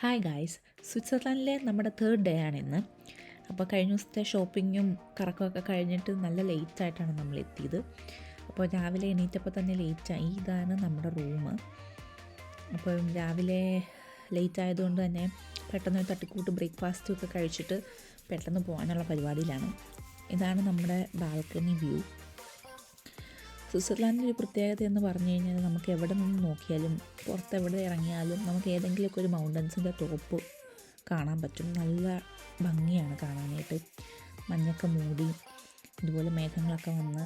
Hi guys, സ്വിറ്റ്സർലൻഡിലെ നമ്മുടെ third day ആണിന്ന്. അപ്പോൾ കഴിഞ്ഞ ദിവസത്തെ ഷോപ്പിങ്ങും കറക്കമൊക്കെ കഴിഞ്ഞിട്ട് നല്ല ലേറ്റായിട്ടാണ് നമ്മൾ എത്തിയത്. അപ്പോൾ രാവിലെ എണീറ്റപ്പോൾ തന്നെ ലേറ്റായി. ഇതാണ് നമ്മുടെ റൂം. അപ്പോൾ രാവിലെ ലേറ്റ് ആയതുകൊണ്ട് തന്നെ പെട്ടെന്ന് തട്ടിക്കൂട്ട് ബ്രേക്ക്ഫാസ്റ്റും ഒക്കെ കഴിച്ചിട്ട് പെട്ടെന്ന് പോകാനുള്ള പരിപാടിയിലാണ്. ഇതാണ് നമ്മുടെ ബാൽക്കണി വ്യൂ. സ്വിറ്റ്സർലാൻഡിൻ്റെ ഒരു പ്രത്യേകത എന്ന് പറഞ്ഞു കഴിഞ്ഞാൽ നമുക്ക് എവിടെ നിന്ന് നോക്കിയാലും പുറത്തെവിടെ ഇറങ്ങിയാലും നമുക്ക് ഏതെങ്കിലുമൊക്കെ ഒരു മൗണ്ടൻസിൻ്റെ ടോപ്പ് കാണാൻ പറ്റും. നല്ല ഭംഗിയാണ് കാണാനായിട്ട്. മഞ്ഞൊക്കെ മൂടി ഇതുപോലെ മേഘങ്ങളൊക്കെ വന്ന്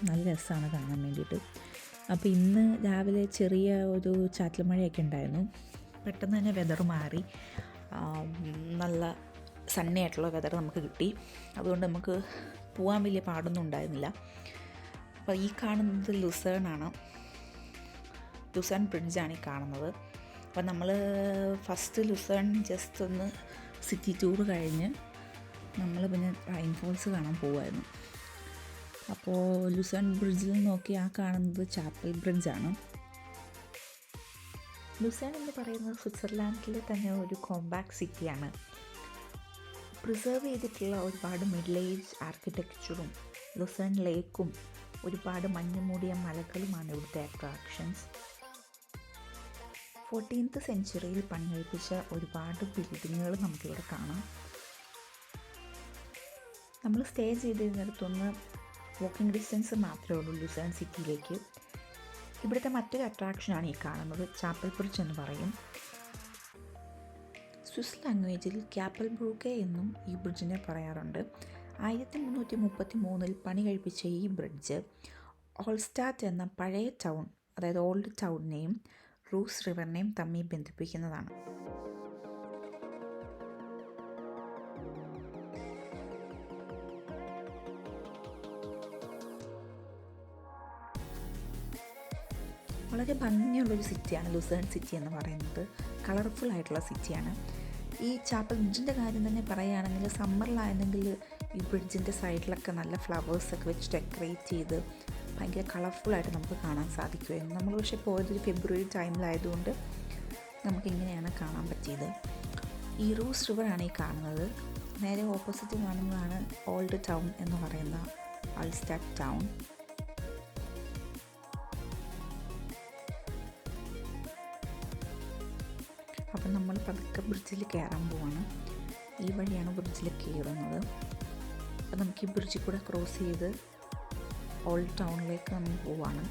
നല്ല രസമാണ് കാണാൻ വേണ്ടിയിട്ട്. അപ്പോൾ ഇന്ന് രാവിലെ ചെറിയ ഒരു ചാറ്റൽ മഴയൊക്കെ ഉണ്ടായിരുന്നു. പെട്ടെന്ന് തന്നെ വെതർ മാറി നല്ല സണ്ണി ആയിട്ടുള്ള വെതർ നമുക്ക് കിട്ടി. അതുകൊണ്ട് നമുക്ക് പോകാൻ വലിയ പാടൊന്നും ഉണ്ടായിരുന്നില്ല. അപ്പോൾ ഈ കാണുന്നത് ലുസേൺ ബ്രിഡ്ജാണ് ഈ കാണുന്നത്. അപ്പോൾ നമ്മൾ ഫസ്റ്റ് ലുസേൺ ജസ്റ്റ് ഒന്ന് സിറ്റി ടൂർ കഴിഞ്ഞ് നമ്മൾ പിന്നെ റൈൻ ഫോൾസ് കാണാൻ പോകുമായിരുന്നു. അപ്പോൾ ലുസേൺ ബ്രിഡ്ജിൽ നോക്കി ആ കാണുന്നത് ചാപ്പൽ ബ്രിഡ്ജാണ്. ലുസേൺ എന്ന് പറയുന്നത് സ്വിറ്റ്സർലാൻഡിലെ തന്നെ ഒരു കോമ്പാക്ട് സിറ്റിയാണ്. പ്രിസർവ് ചെയ്തിട്ടുള്ള ഒരുപാട് മിഡിൽ ഏജ് ആർക്കിടെക്ചറും ലുസേൺ ലേക്കും ഒരുപാട് മഞ്ഞ് മൂടിയ മലകളുമാണ് ഇവിടുത്തെ അട്രാക്ഷൻസ്. 14th സെഞ്ച്വറിയിൽ പണികഴിപ്പിച്ച ഒരുപാട് ബിൽഡിങ്ങുകൾ നമുക്കിവിടെ കാണാം. നമ്മൾ സ്റ്റേ ചെയ്തിരുന്നിടത്തുനിന്ന് വാക്കിംഗ് ഡിസ്റ്റൻസ് മാത്രമേ ഉള്ളൂ ലുസേൺ സിറ്റിയിലേക്ക്. ഇവിടുത്തെ മറ്റൊരു അട്രാക്ഷനാണ് ഈ കാണുന്നത്, ചാപ്പൽ ബ്രിഡ്ജ് എന്ന് പറയും. സ്വിസ് ലാംഗ്വേജിൽ ക്യാപ്പൽ ബ്രൂക്കെ എന്നും ഈ ബ്രിഡ്ജിനെ പറയാറുണ്ട്. 1333 പണി കഴിപ്പിച്ച ഈ ബ്രിഡ്ജ് ഓൾസ്റ്റാറ്റ് എന്ന പഴയ ടൗൺ, അതായത് ഓൾഡ് ടൗണിനെയും റൂസ് റിവറിനെയും തമ്മിൽ ബന്ധിപ്പിക്കുന്നതാണ്. വളരെ ഭംഗിയുള്ളൊരു സിറ്റിയാണ് ലുസേൺ സിറ്റി എന്ന് പറയുന്നത്. കളർഫുൾ ആയിട്ടുള്ള സിറ്റിയാണ്. ഈ ചാപ്പൽ ബ്രിഡ്ജിൻ്റെ കാര്യം തന്നെ പറയുകയാണെങ്കിൽ സമ്മറിലായിരുന്നെങ്കിൽ ഈ ബ്രിഡ്ജിൻ്റെ സൈഡിലൊക്കെ നല്ല ഫ്ലവേഴ്സൊക്കെ വെച്ച് ഡെക്കറേറ്റ് ചെയ്ത് ഭയങ്കര കളർഫുള്ളായിട്ട് നമുക്ക് കാണാൻ സാധിക്കുമായിരുന്നു. നമ്മൾ പക്ഷേ പോയതൊരു ഫെബ്രുവരി ടൈമിലായതുകൊണ്ട് നമുക്കിങ്ങനെയാണ് കാണാൻ പറ്റിയത്. ഈ റൂസ് റിവറാണ് ഈ കാണുന്നത്. നേരെ ഓപ്പോസിറ്റ് കാണുന്നതാണ് ഓൾഡ് ടൗൺ എന്ന് പറയുന്ന ആൾസ്റ്റാറ്റ് ടൗൺ. അപ്പം നമ്മൾ പതുക്കെ ബ്രിഡ്ജിൽ കയറാൻ പോവാണ്. ഈ വഴിയാണ് ബ്രിഡ്ജിൽ കയറുന്നത്. അപ്പം നമുക്ക് ഈ ബ്രിഡ്ജിൽ കൂടെ ക്രോസ് ചെയ്ത് ഓൾഡ് ടൗണിലേക്ക് നമ്മൾ പോവാണ്.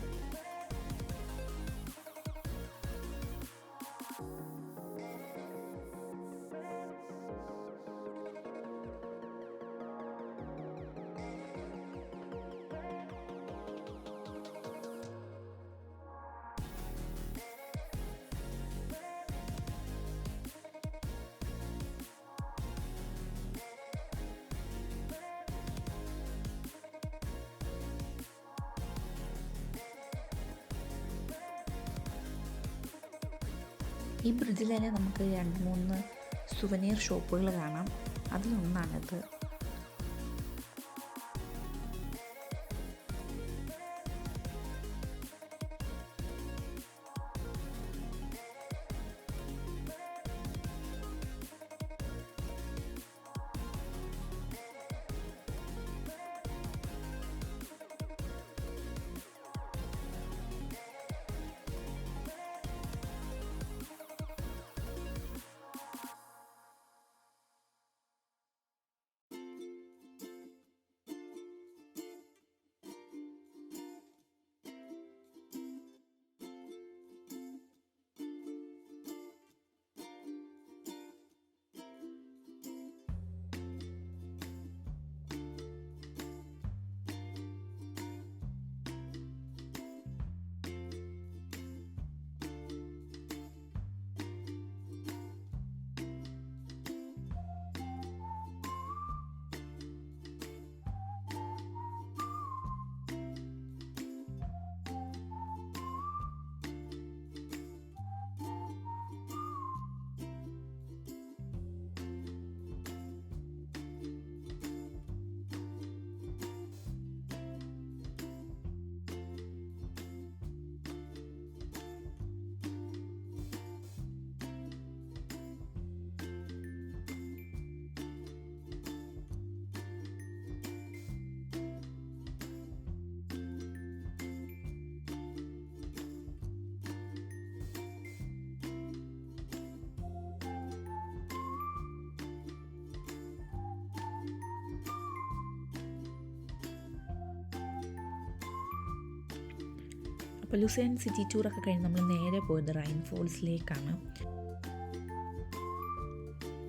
ഈ ബ്രിഡ്ജിൽ തന്നെ നമുക്ക് 2-3 സുവനീർ ഷോപ്പുകൾ കാണാം. അതിലൊന്നാണിത്. അപ്പോൾ ലുസേൺ സിറ്റി ടൂറൊക്കെ കഴിഞ്ഞ് നമ്മൾ നേരെ പോയത് റൈൻ ഫോൾസിലേക്കാണ്.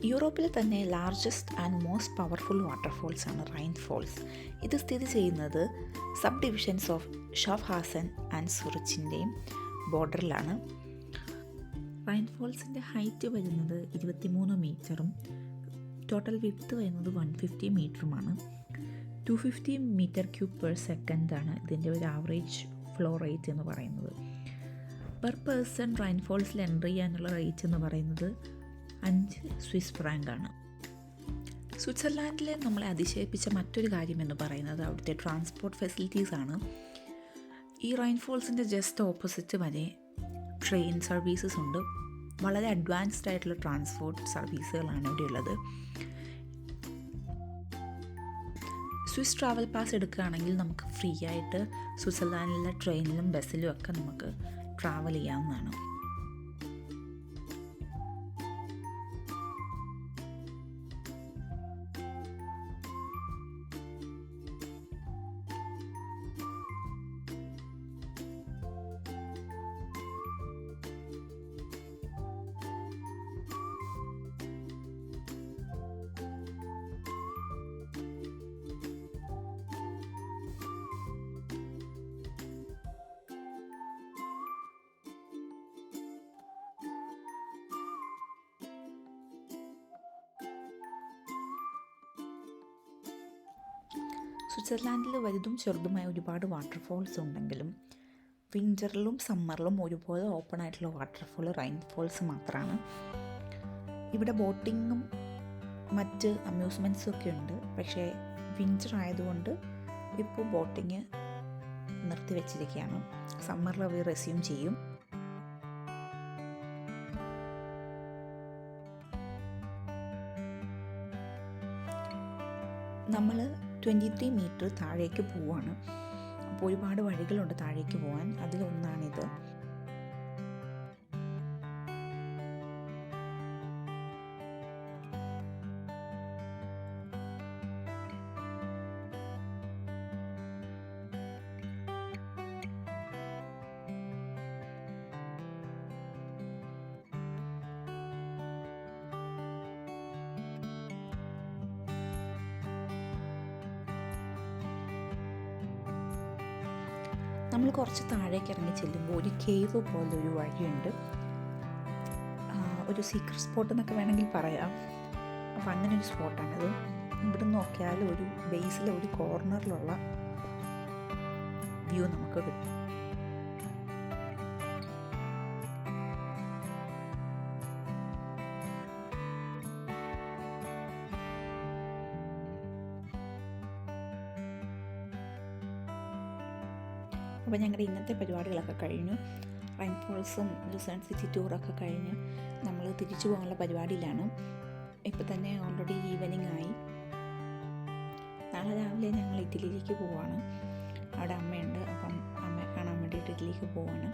യൂറോപ്പിലെ തന്നെ largest and most powerful waterfalls ആണ് റൈൻ ഫോൾസ്. ഇത് സ്ഥിതി ചെയ്യുന്നത് subdivisions of Schaffhausen and സുറിച്ചിൻ്റെയും ബോർഡറിലാണ്. റൈൻ ഫോൾസിൻ്റെ ഹൈറ്റ് വരുന്നത് 23 മീറ്ററും ടോട്ടൽ വിഡ്ത്ത് വരുന്നത് 150 മീറ്ററുമാണ്. 250 മീറ്റർ ക്യൂബ് പെർ സെക്കൻഡാണ് ഇതിൻ്റെ ഒരു ആവറേജ് ഫ്ലോ റേറ്റ് എന്ന് പറയുന്നത്. പെർ പേഴ്സൺ റൈൻ ഫോൾസിൽ എൻട്രി ചെയ്യാനുള്ള റേറ്റ് എന്ന് പറയുന്നത് 5 സ്വിസ് ഫ്രാങ്ക് ആണ്. സ്വിറ്റ്സർലാൻഡിലെ നമ്മളെ അതിശയിപ്പിച്ച മറ്റൊരു കാര്യം എന്ന് പറയുന്നത് അവിടുത്തെ ട്രാൻസ്പോർട്ട് ഫെസിലിറ്റീസ് ആണ്. ഈ റൈൻ ഫോൾസിൻ്റെ ജസ്റ്റ് ഓപ്പോസിറ്റ് വരെ ട്രെയിൻ സർവീസസ് ഉണ്ട്. വളരെ അഡ്വാൻസ്ഡ് ആയിട്ടുള്ള ട്രാൻസ്പോർട്ട് സർവീസുകളാണ് ഇവിടെ ഉള്ളത്. സ്വിസ് ട്രാവൽ പാസ് എടുക്കുകയാണെങ്കിൽ നമുക്ക് ഫ്രീ ആയിട്ട് സ്വിറ്റ്സർലാൻഡിലെ ട്രെയിനിലും ബസ്സിലും ഒക്കെ നമുക്ക് ട്രാവൽ ചെയ്യാവുന്നതാണ്. സ്വിറ്റ്സർലാൻഡിൽ വലുതും ചെറുതുമായ ഒരുപാട് വാട്ടർഫോൾസ് ഉണ്ടെങ്കിലും വിൻ്ററിലും സമ്മറിലും ഒരുപോലെ ഓപ്പൺ ആയിട്ടുള്ള വാട്ടർഫോൾ റൈൻ ഫോൾസ് മാത്രമാണ്. ഇവിടെ ബോട്ടിങ്ങും മറ്റ് അമ്യൂസ്മെൻറ്റ്സും ഒക്കെ ഉണ്ട്. പക്ഷേ വിൻ്റർ ആയതുകൊണ്ട് ഇപ്പോൾ ബോട്ടിങ് നിർത്തിവെച്ചിരിക്കുകയാണ്. സമ്മറിൽ അവർ റെസ്യൂം ചെയ്യും. നമ്മൾ 23 മീറ്റർ താഴേക്ക് പോവുകയാണ്. അപ്പോൾ ഒരുപാട് വഴികളുണ്ട് താഴേക്ക് പോകാൻ. അതിലൊന്നാണിത്. നമ്മൾ കുറച്ച് താഴേക്ക് ഇറങ്ങി ചെല്ലുമ്പോൾ ഒരു കേവ് പോലൊരു വഴിയുണ്ട്. ഒരു സീക്രട്ട് സ്പോട്ട് എന്നൊക്കെ വേണമെങ്കിൽ പറയാം. അപ്പോൾ അങ്ങനെ ഒരു സ്പോട്ടാണിത്. ഇവിടെ നോക്കിയാൽ ഒരു ബേസിലെ ഒരു കോർണറിലുള്ള വ്യൂ നമുക്ക് കിട്ടും. അപ്പോൾ ഞങ്ങളുടെ ഇന്നത്തെ പരിപാടികളൊക്കെ കഴിഞ്ഞു. റൈൻ ഫോൾസും ലുസേൺ സിറ്റി ടൂറൊക്കെ കഴിഞ്ഞ് നമ്മൾ തിരിച്ചു പോകാനുള്ള പരിപാടിയിലാണ്. ഇപ്പോൾ തന്നെ ഓൾറെഡി ഈവനിങ് ആയി. നാളെ രാവിലെ ഞങ്ങൾ ഇറ്റലിയിലേക്ക് പോവുകയാണ്. അവിടെ അമ്മയുണ്ട്. അപ്പം അമ്മയെ കാണാൻ വേണ്ടിയിട്ട് ഇറ്റലിയിലേക്ക് പോവുകയാണ്.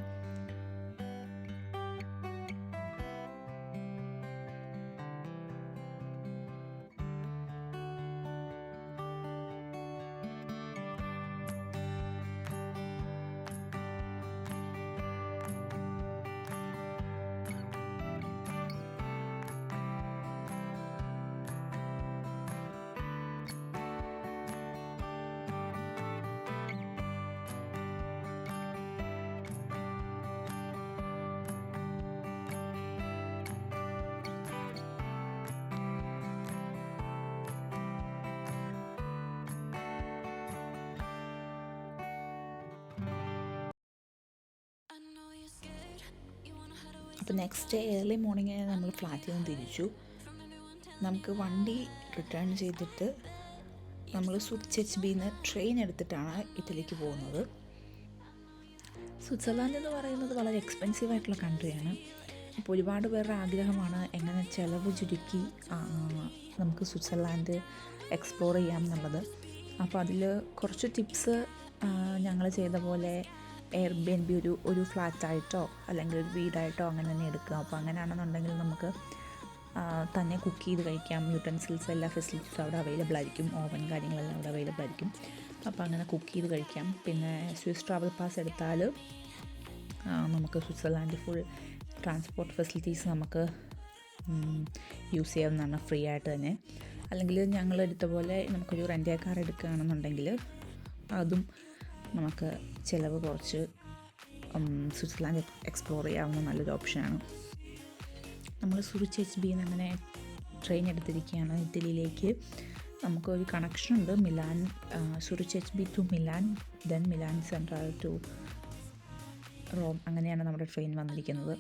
അപ്പോൾ നെക്സ്റ്റ് ഡേ ഏർലി മോർണിംഗ് നമ്മൾ ഫ്ലാറ്റിൽ നിന്ന് തിരിച്ചു. നമുക്ക് വണ്ടി റിട്ടേൺ ചെയ്തിട്ട് നമ്മൾ സുറ്റ്സ് HBന്ന് ട്രെയിൻ എടുത്തിട്ടാണ് ഇറ്റലിക്ക് പോകുന്നത്. സ്വിറ്റ്സർലാൻഡ് എന്ന് പറയുന്നത് വളരെ എക്സ്പെൻസീവ് ആയിട്ടുള്ള കൺട്രിയാണ്. അപ്പോൾ ഒരുപാട് പേരുടെ ആഗ്രഹമാണ് എങ്ങനെ ചിലവ് ചുരുക്കി നമുക്ക് സ്വിറ്റ്സർലാൻഡ് എക്സ്പ്ലോർ ചെയ്യാം എന്നുള്ളത്. അപ്പോൾ അതിൽ കുറച്ച് ടിപ്സ് ഞങ്ങൾ ചെയ്ത പോലെ എയർബിഎൻബി ഒരു ഫ്ലാറ്റായിട്ടോ അല്ലെങ്കിൽ ഒരു വീടായിട്ടോ അങ്ങനെ തന്നെ എടുക്കുക. അപ്പോൾ അങ്ങനെയാണെന്നുണ്ടെങ്കിൽ നമുക്ക് തന്നെ കുക്ക് ചെയ്ത് കഴിക്കാം. യൂട്ടൻസിൽസ് എല്ലാ ഫെസിലിറ്റീസും അവിടെ അവൈലബിൾ ആയിരിക്കും. ഓവൻ കാര്യങ്ങളെല്ലാം അവിടെ അവൈലബിൾ ആയിരിക്കും. അപ്പോൾ അങ്ങനെ കുക്ക് ചെയ്ത് കഴിക്കാം. പിന്നെ സ്വിസ് ട്രാവൽ പാസ് എടുത്താൽ നമുക്ക് സ്വിറ്റ്സർലാൻഡ് ഫുൾ ട്രാൻസ്പോർട്ട് ഫെസിലിറ്റീസ് നമുക്ക് യൂസ് ചെയ്യാവുന്നതാണ് ഫ്രീ ആയിട്ട് തന്നെ. അല്ലെങ്കിൽ ഞങ്ങളെടുത്ത പോലെ നമുക്കൊരു റെൻ്റ് കാർ എടുക്കുകയാണെന്നുണ്ടെങ്കിൽ അതും നമുക്ക് ചിലവ് കുറച്ച് സ്വിറ്റ്സർലാൻഡ് എക്സ്പ്ലോർ ചെയ്യാവുന്ന നല്ലൊരു ഓപ്ഷനാണ്. നമ്മൾ സൂറിച്ച് HB അങ്ങനെ ട്രെയിൻ എടുത്തിരിക്കുകയാണ് ഇറ്റലിയിലേക്ക്. നമുക്കൊരു കണക്ഷനുണ്ട് Milan, Zurich HB to Milan, then Milan central to Rome. അങ്ങനെയാണ് നമ്മുടെ ട്രെയിൻ വന്നിരിക്കുന്നത്.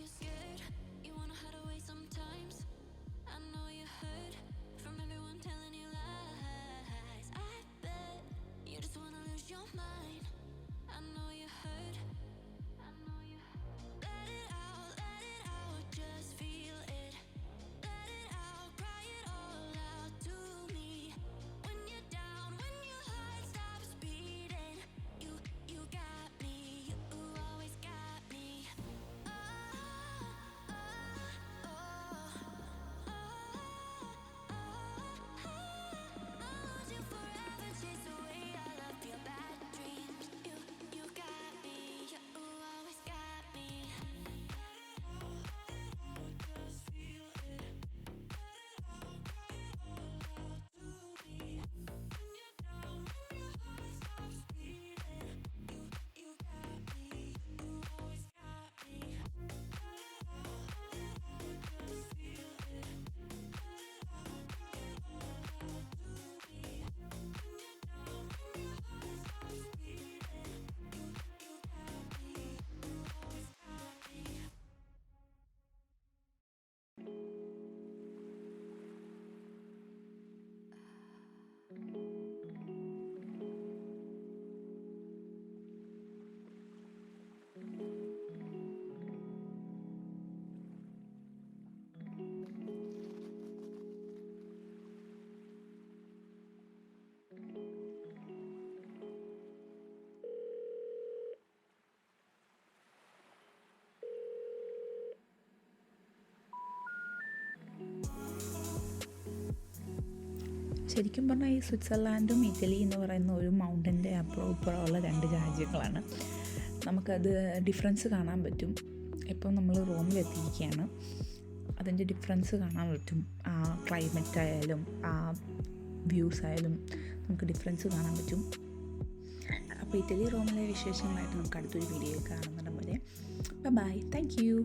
ശരിക്കും പറഞ്ഞാൽ ഈ സ്വിറ്റ്സർലാൻഡും ഇറ്റലി എന്ന് പറയുന്ന ഒരു മൗണ്ടൻ്റെ അപ്പുറമുള്ള രണ്ട് രാജ്യങ്ങളാണ്. നമുക്കത് ഡിഫറൻസ് കാണാൻ പറ്റും. ഇപ്പം നമ്മൾ റോമിലെത്തിയിരിക്കുകയാണ്, അതിൻ്റെ ഡിഫറൻസ് കാണാൻ പറ്റും. ആ ക്ലൈമറ്റ് ആയാലും ആ വ്യൂസ് ആയാലും നമുക്ക് ഡിഫറൻസ് കാണാൻ പറ്റും. അപ്പോൾ ഇറ്റലി റോമിലെ വിശേഷങ്ങളായിട്ട് നമുക്ക് അടുത്തൊരു വീഡിയോയിൽ കാണുന്നിടം വരെ ബൈ. Thank you.